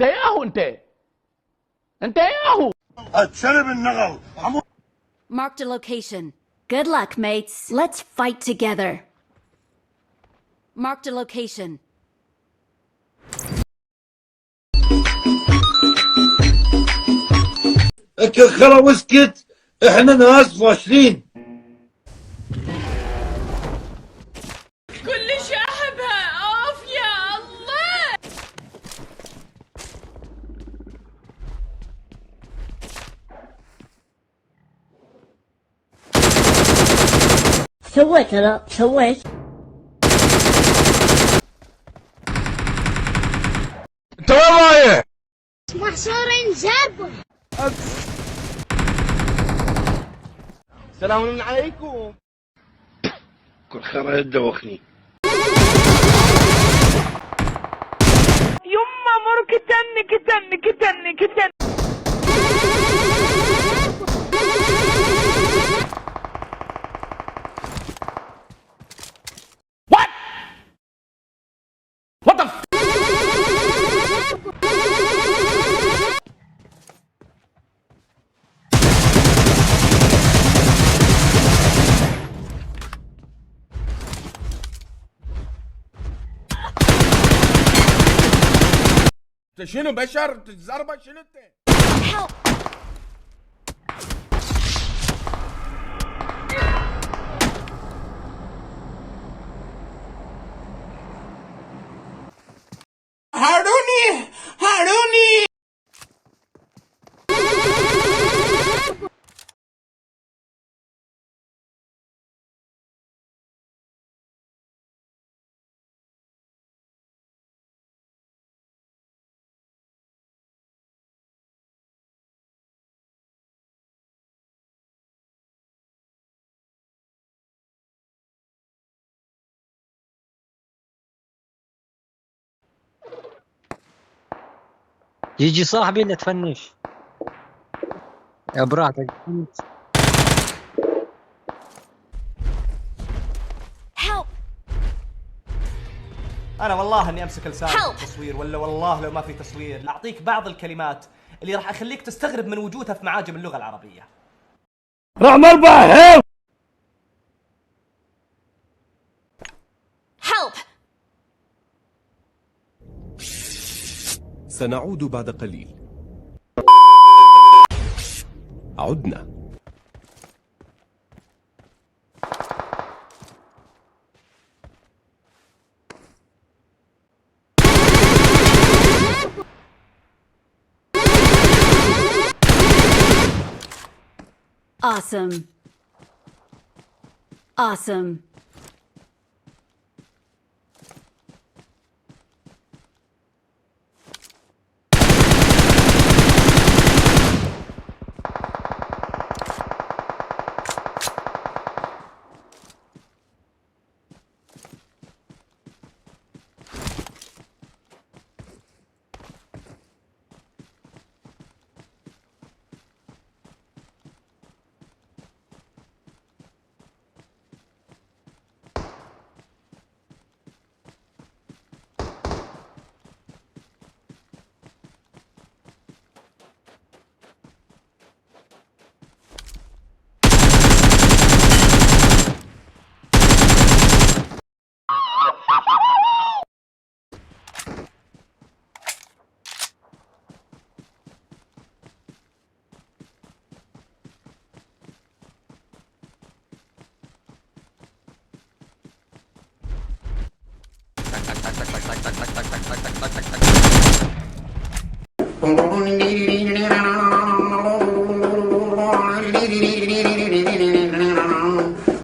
ياهو انت ياهو اتشرب النغل. Marked a location. Good luck, mates. Let's fight together. Marked a location. خلا واسكت، احنا ناس فاشلين. كل شعبها اوف يا الله. سويت انا سويت. انت وين رايح؟ محصورين زربه. السلام عليكم. كل خير يدوخني. يما مر كتن. What the f... انت شنو بشر تتزربه شنو انت؟ هاروني يجي صاحبي اللي تفنش يا براحتك. Help! أنا والله إني أمسك لساني في التصوير، ولا والله لو ما في تصوير لأعطيك بعض الكلمات اللي راح أخليك تستغرب من وجودها في معاجم اللغة العربية. راح مربع. Help! سنعود بعد قليل. عدنا. Awesome. Awesome. Boom, boom, boom,